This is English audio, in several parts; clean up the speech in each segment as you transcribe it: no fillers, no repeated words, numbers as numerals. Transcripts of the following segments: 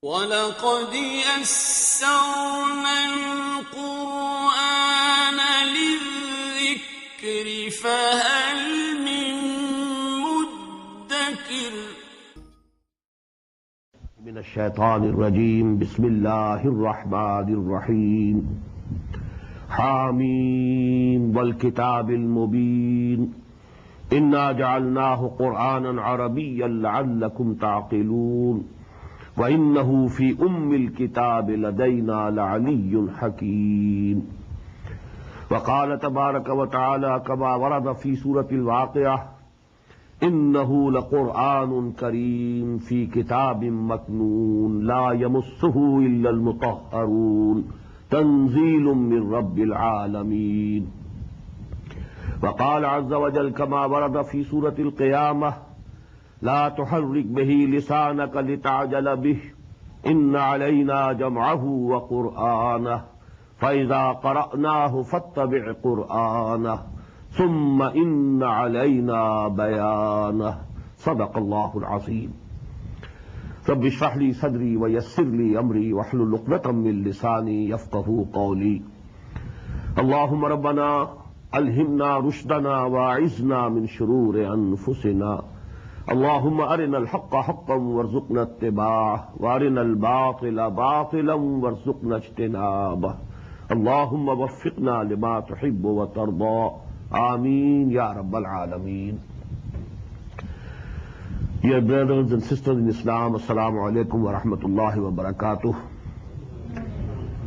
وَلَقَدْ يَسَّرْنَا الْقُرْآنَ لِلذِّكْرِ فَهَلْ مِن مُّدَّكِرٍ من الشیطان الرجیم بسم اللہ الرحمن الرحیم حامیم والکتاب المبین انا جعلناہ قرآنا عربیا لعلکم تعقلون وَإِنَّهُ فِي الْكِتَابِ لَدَيْنَا لَعَلِيٌّ حَكِيمٌ وقال تبارك وتعالى كما ورد في سورة الواقعة إِنَّهُ لَقُرْآنٌ كَرِيمٌ فِي كِتَابٍ مَّكْنُونٍ لَا يَمُسُّهُ إِلَّا الْمُطَهَّرُونَ تَنزِيلٌ مِّن رَّبِّ الْعَالَمِينَ وقال عز وجل كما ورد في سورة القيامة لا تحرك به لسانك لتعجل به إن علينا جمعه وقرآنه فإذا قرأناه فاتبع قرآنه ثم إن علينا بيانه صدق الله العظيم رب اشرح لي صدري ويسر لي أمري واحلل عقدة من لساني يفقهوا قولي اللهم ربنا ألهمنا رشدنا واعذنا من شرور أنفسنا اللهم أرنا الحق حقا وارزقنا اتباعه وأرنا الباطل باطلا وارزقنا اجتنابه اللهم وفقنا لما تحب وترضى آمين يا رب العالمين. Dear brothers and sisters in Islam, Assalamu alaikum wa rahmatullahi wa barakatuh.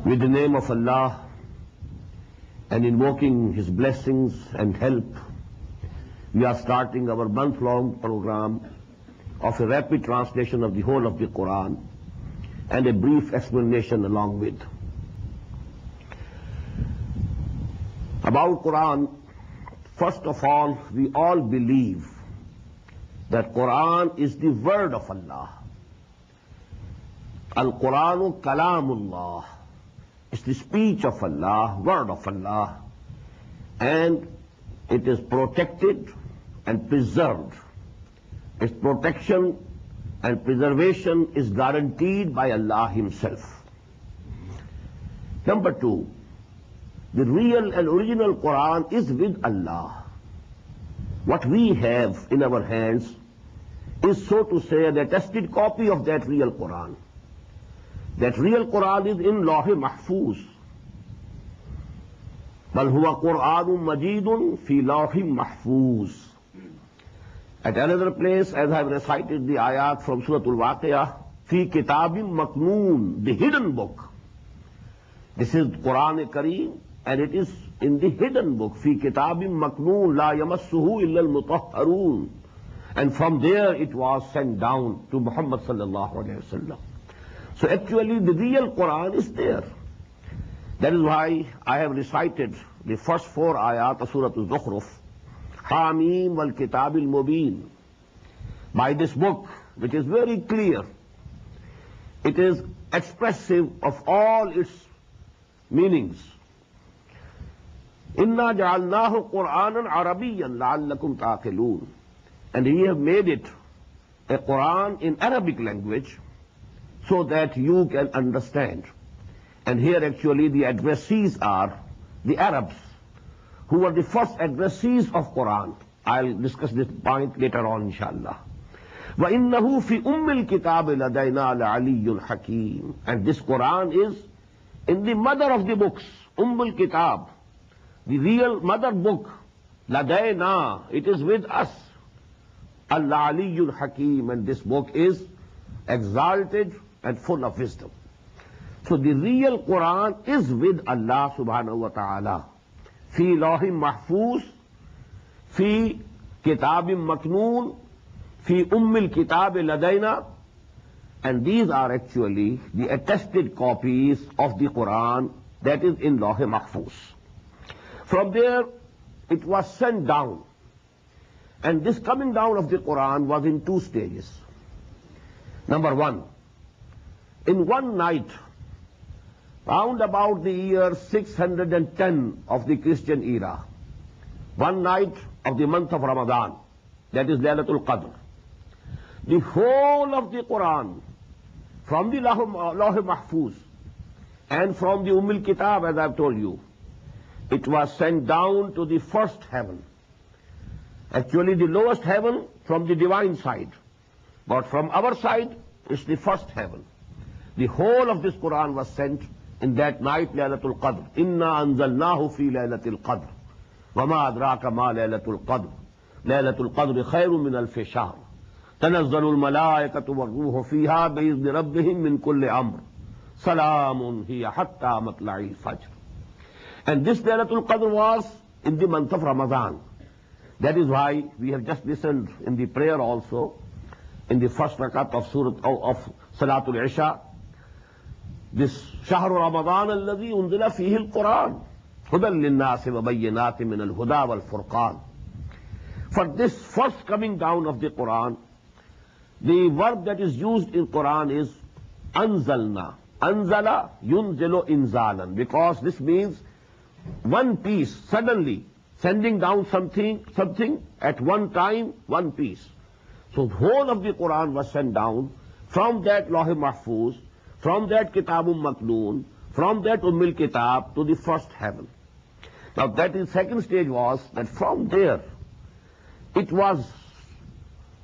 With the name of Allah and invoking His blessings and help, we are starting our month-long program of a rapid translation of the whole of the Quran and a brief explanation along with. About Quran, first of all, we all believe that Quran is the word of Allah. Al-Quranu Kalamullah. It's the speech of Allah, word of Allah, and it is protected and preserved. Its protection and preservation is guaranteed by Allah Himself. Number two, the real and original Quran is with Allah. What we have in our hands is, so to say, the attested copy of that real Quran. That real Quran is in Lawh Mahfuz. بل هو قرآن مجید فی لوح محفوظ. At another place, as I have recited the ayat from Surah Al-Waqi'ah, فی کتاب مکنون, the hidden book. This is Quran Kareem, and it is in the hidden book. فی کتاب مکنون لا یمسہ الا المطہرون. And from there it was sent down to Muhammad sallallahu alayhi wa sallam. So actually the real Quran is there. That is why I have recited the first 4 ayat of Surah Al-Zukhruf, Hamim wal Kitab al-Mubin. By this book, which is very clear, it is expressive of all its meanings. Inna ja'alnahu Qur'anan Arabiyyan la'allakum ta'qilun. And we have made it a Quran in Arabic language so that you can understand. And here actually the addressees are the Arabs, who were the first addressees of Quran. I'll discuss this point later on, inshallah. وَإِنَّهُ فِي الْكِتَابِ لَدَيْنَا لَعَلِيٌّ حَكِيمٌ. And this Quran is in the mother of the books, Kitab, the real mother book, لَدَيْنَا, it is with us. Al-Aliyyul Hakim, and this book is exalted and full of wisdom. So the real Quran is with Allah subhanahu wa ta'ala. Fi lawhim mahfuz, fi kitabim maknoon, fi kitab ladayna. And these are actually the attested copies of the Quran that is in lawh mahfuz. From there it was sent down. And this coming down of the Quran was in 2 stages. Number 1, in one night, round about the year 610 of the Christian era, one night of the month of Ramadan, that is Laylatul Qadr, the whole of the Quran from the Lawh Mahfuz and from the Kitab, as I've told you, it was sent down to the first heaven. Actually, the lowest heaven from the divine side. But from our side, it's the first heaven. The whole of this Quran was sent in that night, Laylatul Qadr. Inna anzalnahu fi Laylatul Qadr. Wama adraka ma Laylatul Qadr. Laylatul Qadr khayrun min alfi shahr. Tanazzalul malaikatu wa ruhu fiha bi'izni rabbihim min kulli amr. Salamun hiya hatta matla'il fajr. And this Laylatul Qadr was in the month of Ramadan. That is why we have just listened in the prayer also, in the first rakat of Salatul Isha, this Shahru Ramadan alladhi unzila fihi al-Quran, hudan lin-nasi wa bayyinatin min al-huda wal-furqan. For this first coming down of the Quran, the verb that is used in Quran is anzalna. Anzala yunzilu inzalan, because this means one piece, suddenly, sending down something at one time, one piece. So the whole of the Quran was sent down from that Lawh Mahfuz, from that Kitabum Maknoon, from that Kitab to the first heaven. Now that is second stage was that from there it was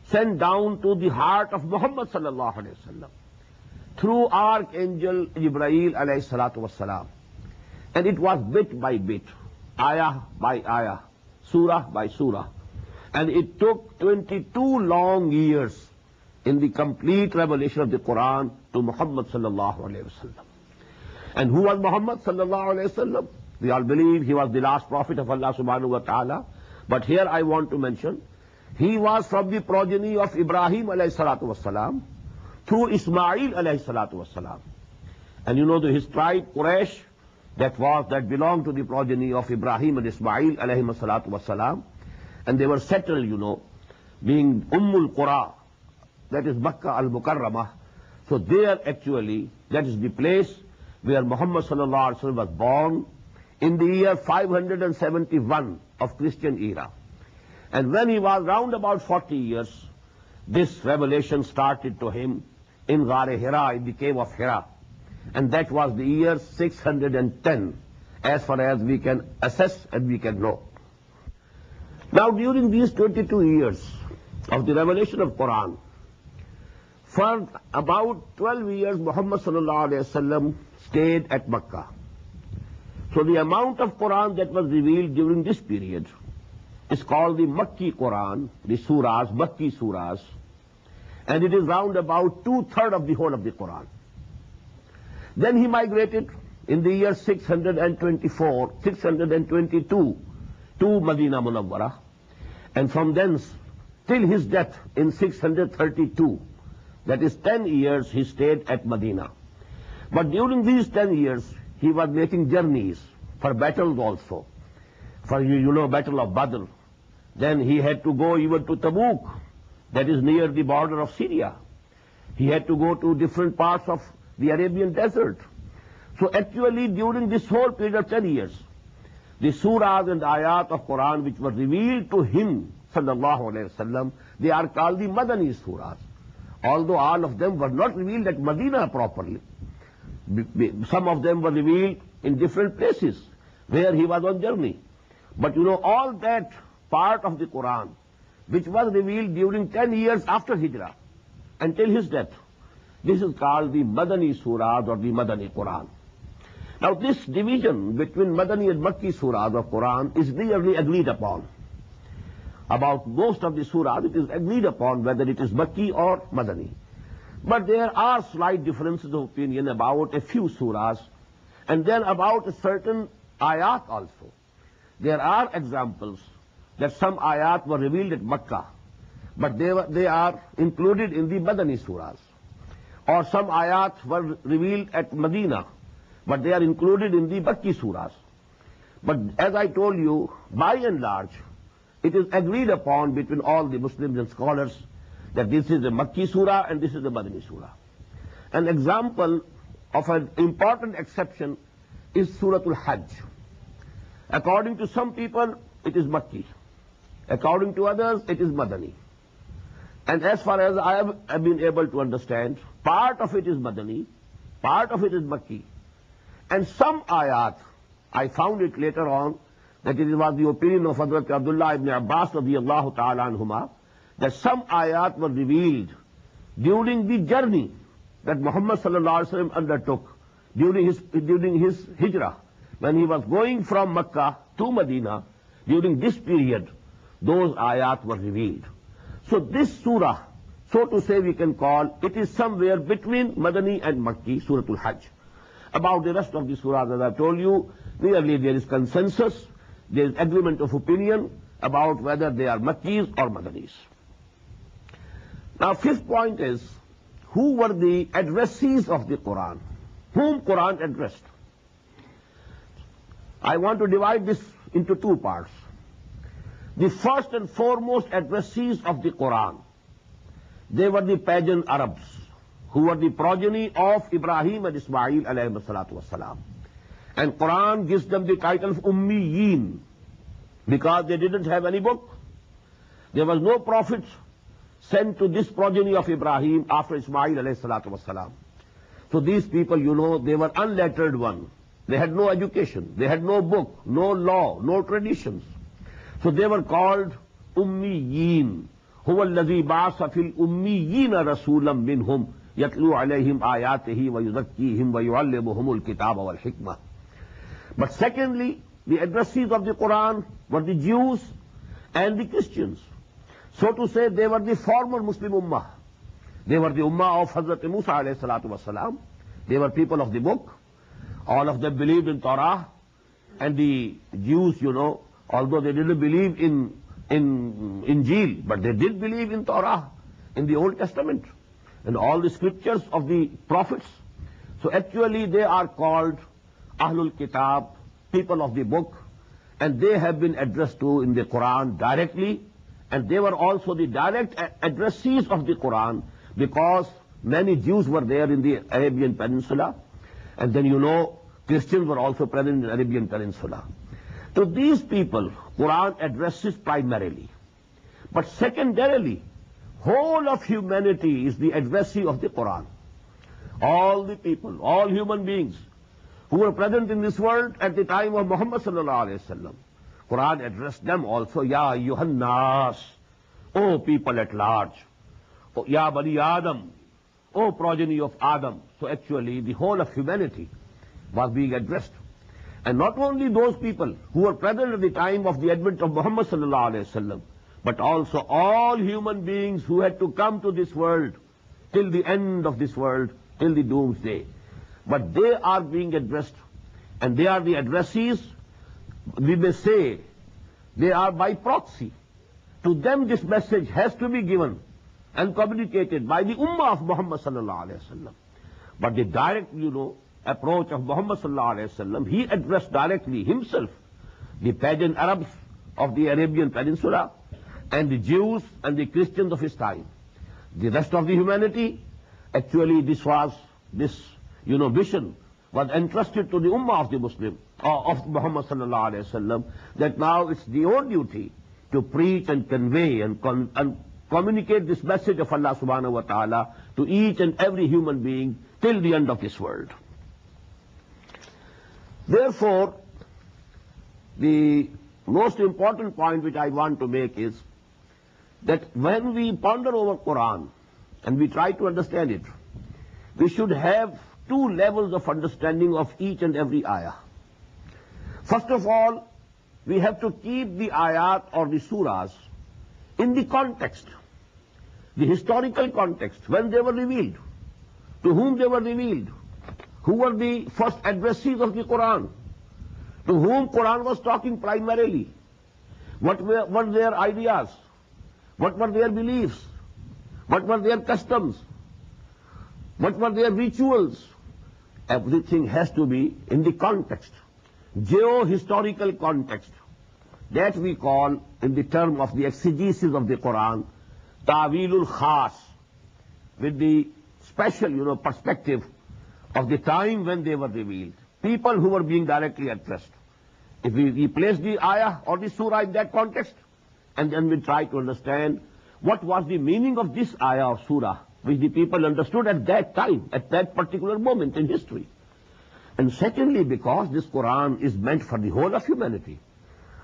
sent down to the heart of Muhammad sallallahu alaihi wasallam through Archangel Jibreel alayhi salatu wassalam. And it was bit by bit, ayah by ayah, surah by surah. And it took 22 long years in the complete revelation of the Quran to Muhammad sallallahu alayhi wasallam. And who was Muhammad sallallahu alayhi wasallam? We all believe he was the last prophet of Allah subhanahu wa ta'ala. But here I want to mention, he was from the progeny of Ibrahim alayhi salatu wassalam through Ismail alayhi salatu wassalam. And you know his tribe Quraysh, that belonged to the progeny of Ibrahim and Ismail alayhi salatu wassalam. And they were settled, you know, being Ummul Qura, that is Makkah al-Mukarramah. So there actually, that is the place where Muhammad sallallahu alaihi wasallam was born in the year 571 of Christian era. And when he was round about 40 years, this revelation started to him in Ghar-e Hira, in the cave of Hira. And that was the year 610, as far as we can assess and we can know. Now during these 22 years of the revelation of Quran, for about 12 years Muhammad sallallahu alayhi wasallam stayed at Makkah. So the amount of Quran that was revealed during this period is called the Makki Quran, the surahs, Makki surahs, and it is round about 2/3 of the whole of the Quran. Then he migrated in the year 622 to Medina Munawwara, and from thence till his death in 632, that is 10 years he stayed at Medina. But during these 10 years he was making journeys for battles also. For you know Battle of Badr. Then he had to go even to Tabuk, that is near the border of Syria. He had to go to different parts of the Arabian desert. So actually during this whole period of 10 years, the surahs and ayat of Quran which were revealed to him, sallallahu alayhi wasallam, they are called the Madani surahs. Although all of them were not revealed at Medina properly. Some of them were revealed in different places where he was on journey. But you know, all that part of the Quran which was revealed during 10 years after Hijrah until his death, this is called the Madani surahs or the Madani Quran. Now this division between Madani and Makki surahs of Quran is nearly agreed upon. About most of the surahs it is agreed upon whether it is Makki or Madani. But there are slight differences of opinion about a few surahs and then about a certain ayat also. There are examples that some ayat were revealed at Makkah, but they are included in the Madani surahs. Or some ayat were revealed at Medina, but they are included in the Makki surahs. But as I told you, by and large, it is agreed upon between all the Muslims and scholars that this is a Makki surah and this is a Madani surah. An example of an important exception is Suratul Hajj. According to some people, it is Makki. According to others, it is Madani. And as far as I have been able to understand, part of it is Madani, part of it is Makki. And some ayat, I found it later on, that it was the opinion of Hazrat Abdullah ibn Abbas radiyallahu ta'ala anhuma, that some ayat were revealed during the journey that Muhammad sallallahu alaihi wasallam undertook during his hijrah. When he was going from Makkah to Medina, during this period, those ayat were revealed. So this surah, so to say we can call, it is somewhere between Madani and Makki, Suratul Hajj. About the rest of the surahs, as I told you, nearly there is consensus, there is agreement of opinion about whether they are Makkis or Madanis. Now, fifth point is, who were the addressees of the Quran? Whom Quran addressed? I want to divide this into two parts. The first and foremost addressees of the Quran, they were the pagan Arabs, who were the progeny of Ibrahim and Ismail alayhi salatu wassalam. And Quran gives them the title of Ummiyin, because they didn't have any book. There was no prophet sent to this progeny of Ibrahim after Ismail alayhi salatu wassalam. So these people, you know, they were unlettered one. They had no education, they had no book, no law, no traditions. So they were called Ummiyin. هو الذي بعث في الأميين رسولا منهم يتلو عليهم آياته ويزكيهم ويعلمهم الكتاب والحكمة. But secondly, the addressees of the Quran were the Jews and the Christians. So to say, they were the former Muslim Ummah. They were the Ummah of Hazrat Musa alayhi salatu wasalam. They were people of the book. All of them believed in Torah. And the Jews, you know, although they didn't believe in Injil, but they did believe in Torah, in the Old Testament, and all the scriptures of the prophets. So actually they are called Ahlul Kitab, people of the book, and they have been addressed to in the Quran directly, and they were also the direct addressees of the Quran, because many Jews were there in the Arabian Peninsula, and then you know Christians were also present in the Arabian Peninsula. To these people, Quran addresses primarily. But secondarily, whole of humanity is the addressee of the Quran. All the people, all human beings who were present in this world at the time of Muhammad sallallahu alaihi wasallam, Quran addressed them also, Ya ayyuhan nas, O people at large, O Ya bani Adam, O progeny of Adam. So actually the whole of humanity was being addressed. And not only those people who were present at the time of the advent of Muhammad sallallahu alaihi wasallam, but also all human beings who had to come to this world till the end of this world, till the doomsday. But they are being addressed, and they are the addressees. We may say they are by proxy. To them this message has to be given and communicated by the Ummah of Muhammad sallallahu alaihi wasallam. But the direct, you know, approach of Muhammad sallallahu alaihi wasallam, he addressed directly himself the pagan Arabs of the Arabian Peninsula and the Jews and the Christians of his time. The rest of the humanity, actually this mission was entrusted to the Ummah of the Muslim, of Muhammad sallallahu alaihi wasallam, that now it's the own duty to preach and convey and communicate this message of Allah subhanahu wa ta'ala to each and every human being till the end of this world. Therefore, the most important point which I want to make is that when we ponder over Quran and we try to understand it, we should have two levels of understanding of each and every ayah. First of all, we have to keep the ayat or the surahs in the context, the historical context, when they were revealed, to whom they were revealed, who were the first addressees of the Quran, to whom Quran was talking primarily, what were their ideas, what were their beliefs, what were their customs, what were their rituals. Everything has to be in the context, geo-historical context. That we call, in the term of the exegesis of the Quran, ta'wilul khas, with the special, perspective of the time when they were revealed, people who were being directly addressed. If we place the ayah or the surah in that context, and then we try to understand what was the meaning of this ayah of surah, which the people understood at that time, at that particular moment in history. And secondly, because this Quran is meant for the whole of humanity,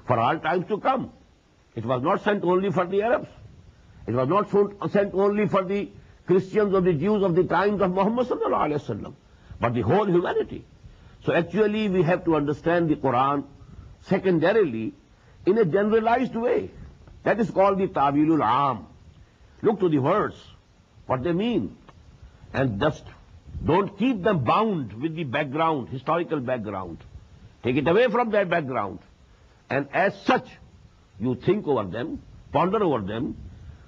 for all times to come. It was not sent only for the Arabs. It was not sent only for the Christians or the Jews of the times of Muhammad sallallahu alaihi wasallam, but the whole humanity. So actually we have to understand the Quran secondarily in a generalized way. That is called the Ta'wilul Aam. Look to the words, what they mean, and just don't keep them bound with the background, historical background. Take it away from that background. And as such, you think over them, ponder over them,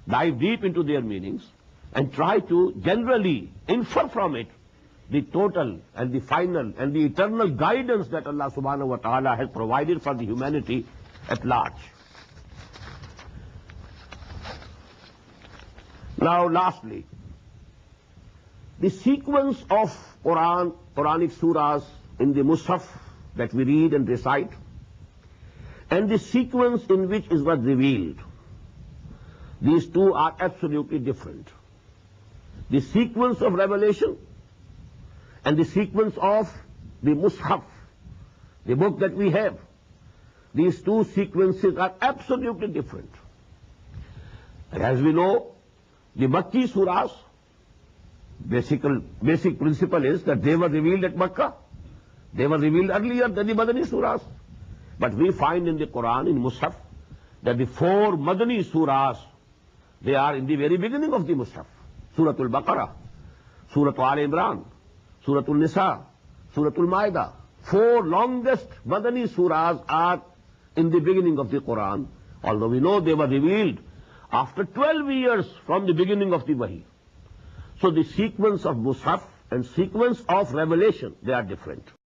dive deep into their meanings, and try to generally infer from it the total and the final and the eternal guidance that Allah subhanahu wa ta'ala has provided for the humanity at large. Now lastly, the sequence of Quranic surahs in the Mus'haf that we read and recite, and the sequence in which it was revealed, these two are absolutely different. The sequence of revelation and the sequence of the Mus'haf, the book that we have, these two sequences are absolutely different. And as we know, the Makki surahs, basic principle is that they were revealed at Makkah. They were revealed earlier than the Madani surahs. But we find in the Quran, in Mus'haf, that the four Madani surahs, they are in the very beginning of the Mus'haf. Suratul Baqarah, Suratul Al Imran, Suratul Nisa, Suratul Ma'idah. Four longest Madani surahs are in the beginning of the Quran, although we know they were revealed after 12 years from the beginning of the Wahi. So the sequence of Mus'haf and sequence of revelation, they are different.